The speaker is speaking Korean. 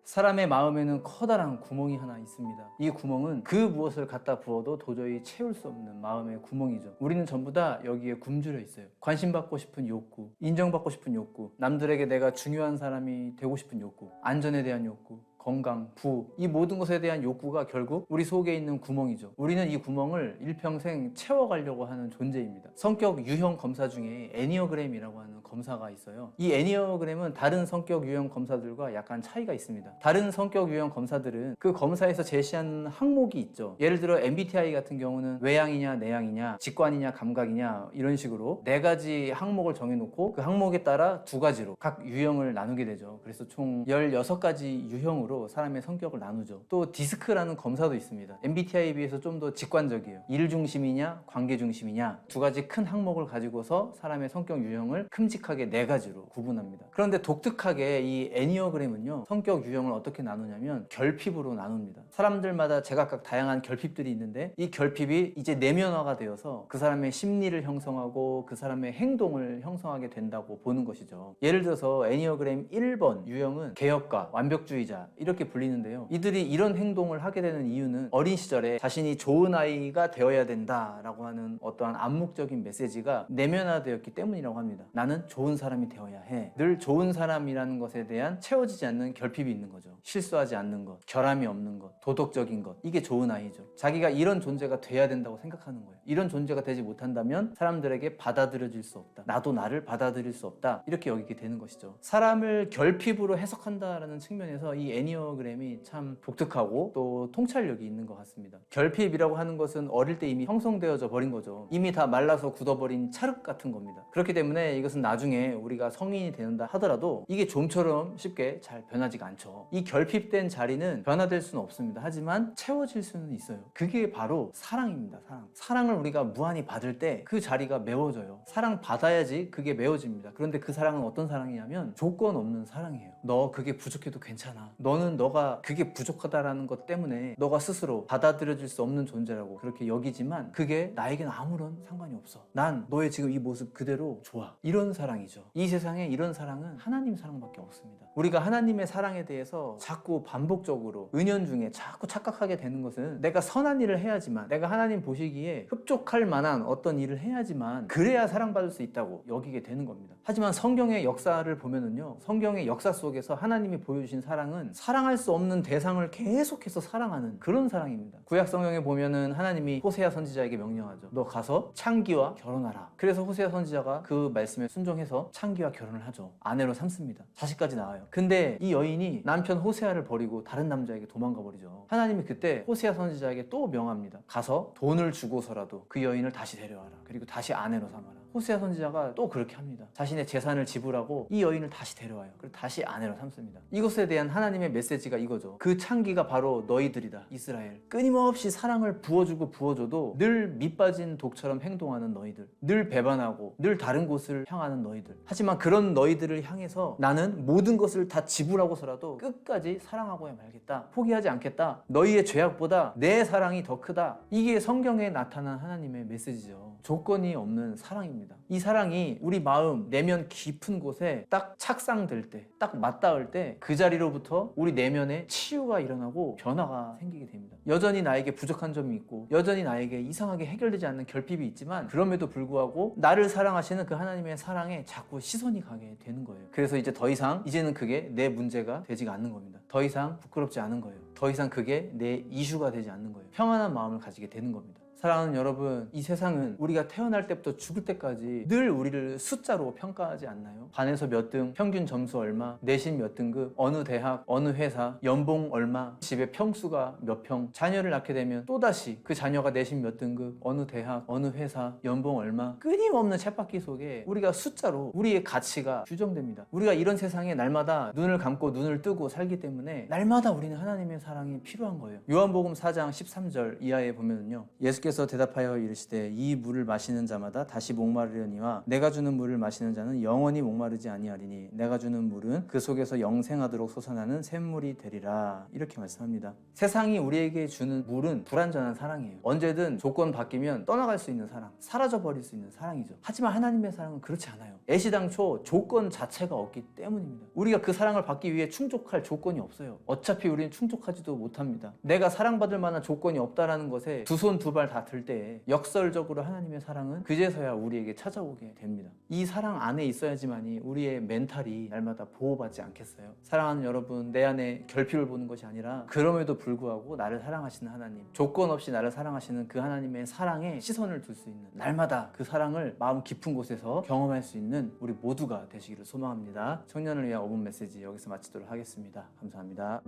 사람의 마음에는 커다란 구멍이 하나 있습니다. 이 구멍은 그 무엇을 갖다 부어도 도저히 채울 수 없는 마음의 구멍이죠. 우리는 전부 다 여기에 굶주려 있어요. 관심받고 싶은 욕구, 인정받고 싶은 욕구, 남들에게 내가 중요한 사람이 되고 싶은 욕구, 안전에 대한 욕구, 건강, 부, 이 모든 것에 대한 욕구가 결국 우리 속에 있는 구멍이죠. 우리는 이 구멍을 일평생 채워가려고 하는 존재입니다. 성격 유형 검사 중에 애니어그램이라고 하는 검사가 있어요. 이 애니어그램은 다른 성격 유형 검사들과 약간 차이가 있습니다. 다른 성격 유형 검사들은 그 검사에서 제시하는 항목이 있죠. 예를 들어 MBTI 같은 경우는 외향이냐 내향이냐, 직관이냐 감각이냐, 이런 식으로 4가지 항목을 정해놓고 그 항목에 따라 2가지로 각 유형을 나누게 되죠. 그래서 총 16가지 유형으로 사람의 성격을 나누죠. 또 디스크라는 검사도 있습니다. MBTI에 비해서 좀 더 직관적이에요. 일 중심이냐 관계 중심이냐, 2가지 큰 항목을 가지고서 사람의 성격 유형을 큼직하게 4가지로 구분합니다. 그런데 독특하게 이 애니어그램은요, 성격 유형을 어떻게 나누냐면 결핍으로 나눕니다. 사람들마다 제각각 다양한 결핍들이 있는데 이 결핍이 이제 내면화가 되어서 그 사람의 심리를 형성하고 그 사람의 행동을 형성하게 된다고 보는 것이죠. 예를 들어서 애니어그램 1번 유형은 개혁가, 완벽주의자 이렇게 불리는데요, 이들이 이런 행동을 하게 되는 이유는 어린 시절에 자신이 좋은 아이가 되어야 된다라고 하는 어떠한 암묵적인 메시지가 내면화되었기 때문이라고 합니다. 나는 좋은 사람이 되어야 해. 늘 좋은 사람이라는 것에 대한 채워지지 않는 결핍이 있는 거죠. 실수하지 않는 것, 결함이 없는 것, 도덕적인 것, 이게 좋은 아이죠. 자기가 이런 존재가 돼야 된다고 생각하는 거예요. 이런 존재가 되지 못한다면 사람들에게 받아들여질 수 없다, 나도 나를 받아들일 수 없다, 이렇게 여기게 되는 것이죠. 사람을 결핍으로 해석한다라는 측면에서 이 애니어그램이 참 독특하고 또 통찰력이 있는 것 같습니다. 결핍이라고 하는 것은 어릴 때 이미 형성되어져 버린 거죠. 이미 다 말라서 굳어버린 찰흙 같은 겁니다. 그렇기 때문에 이것은 나중에 우리가 성인이 되는다 하더라도 이게 좀처럼 쉽게 잘 변하지가 않죠. 이 결핍된 자리는 변화될 수는 없습니다. 하지만 채워질 수는 있어요. 그게 바로 사랑입니다. 사랑을 우리가 무한히 받을 때 그 자리가 메워져요. 사랑 받아야지 그게 메워집니다. 그런데 그 사랑은 어떤 사랑이냐면 조건 없는 사랑이에요. 너 그게 부족해도 괜찮아. 너는 너가 그게 부족하다라는 것 때문에 너가 스스로 받아들여질 수 없는 존재라고 그렇게 여기지만 그게 나에겐 아무런 상관이 없어. 난 너의 지금 이 모습 그대로 좋아. 이런 사랑이죠. 이 세상에 이런 사랑은 하나님 사랑밖에 없습니다. 우리가 하나님의 사랑에 대해서 자꾸 반복적으로 은연중에 자꾸 착각하게 되는 것은 내가 선한 일을 해야지만, 내가 하나님 보시기에 흡족할 만한 어떤 일을 해야지만 그래야 사랑받을 수 있다고 여기게 되는 겁니다. 하지만 성경의 역사를 보면은요, 성경의 역사 속에서 하나님이 보여주신 사랑은 사랑할 수 없는 대상을 계속해서 사랑하는 그런 사랑입니다. 구약 성경에 보면은 하나님이 호세아 선지자에게 명령하죠. 너 가서 창기와 결혼하라. 그래서 호세아 선지자가 그 말씀에 순종해서 창기와 결혼을 하죠. 아내로 삼습니다. 자식까지 낳아요. 근데 이 여인이 남편 호세아를 버리고 다른 남자에게 도망가 버리죠. 하나님이 그때 호세아 선지자에게 또 명합니다. 가서 돈을 주고서라도 그 여인을 다시 데려와라. 그리고 다시 아내로 삼아라. 호세아 선지자가 또 그렇게 합니다. 자신의 재산을 지불하고 이 여인을 다시 데려와요. 그리고 다시 아내로 삼습니다. 이것에 대한 하나님의 메시지가 이거죠. 그 창기가 바로 너희들이다, 이스라엘. 끊임없이 사랑을 부어주고 부어줘도 늘 밑빠진 독처럼 행동하는 너희들, 늘 배반하고 늘 다른 곳을 향하는 너희들. 하지만 그런 너희들을 향해서 나는 모든 것을 다 지불하고서라도 끝까지 사랑하고야 말겠다, 포기하지 않겠다, 너희의 죄악보다 내 사랑이 더 크다. 이게 성경에 나타난 하나님의 메시지죠. 조건이 없는 사랑입니다. 이 사랑이 우리 마음 내면 깊은 곳에 딱 착상될 때, 딱 맞닿을 때 그 자리로부터 우리 내면에 치유가 일어나고 변화가 생기게 됩니다. 여전히 나에게 부족한 점이 있고 여전히 나에게 이상하게 해결되지 않는 결핍이 있지만 그럼에도 불구하고 나를 사랑하시는 그 하나님의 사랑에 자꾸 시선이 가게 되는 거예요. 그래서 이제는 그게 내 문제가 되지가 않는 겁니다. 더 이상 부끄럽지 않은 거예요. 더 이상 그게 내 이슈가 되지 않는 거예요. 평안한 마음을 가지게 되는 겁니다. 사랑하는 여러분, 이 세상은 우리가 태어날 때부터 죽을 때까지 늘 우리를 숫자로 평가하지 않나요? 반에서 몇 등, 평균 점수 얼마, 내신 몇 등급, 어느 대학, 어느 회사, 연봉 얼마, 집의 평수가 몇 평, 자녀를 낳게 되면 또다시 그 자녀가 내신 몇 등급, 어느 대학, 어느 회사, 연봉 얼마, 끊임없는 쳇바퀴 속에 우리가 숫자로 우리의 가치가 규정됩니다. 우리가 이런 세상에 날마다 눈을 감고 눈을 뜨고 살기 때문에 날마다 우리는 하나님의 사랑이 필요한 거예요. 요한복음 4장 13절 이하에 보면요, 예수께서 예수께서 대답하여 이르시되 이 물을 마시는 자마다 다시 목마르려니와 내가 주는 물을 마시는 자는 영원히 목마르지 아니하리니 내가 주는 물은 그 속에서 영생하도록 솟아나는 샘물이 되리라. 이렇게 말씀합니다. 세상이 우리에게 주는 물은 불완전한 사랑이에요. 언제든 조건 바뀌면 떠나갈 수 있는 사랑, 사라져버릴 수 있는 사랑이죠. 하지만 하나님의 사랑은 그렇지 않아요. 애시당초 조건 자체가 없기 때문입니다. 우리가 그 사랑을 받기 위해 충족할 조건이 없어요. 어차피 우리는 충족하지도 못합니다. 내가 사랑받을 만한 조건이 없다라는 것에 두 손 두 발 다 들 때에 역설적으로 하나님의 사랑은 그제서야 우리에게 찾아오게 됩니다. 이 사랑 안에 있어야지만이 우리의 멘탈이 날마다 보호받지 않겠어요? 사랑하는 여러분, 내 안에 결핍을 보는 것이 아니라 그럼에도 불구하고 나를 사랑하시는 하나님, 조건 없이 나를 사랑하시는 그 하나님의 사랑에 시선을 둘 수 있는, 날마다 그 사랑을 마음 깊은 곳에서 경험할 수 있는 우리 모두가 되시기를 소망합니다. 청년을 위한 5분 메시지 여기서 마치도록 하겠습니다. 감사합니다.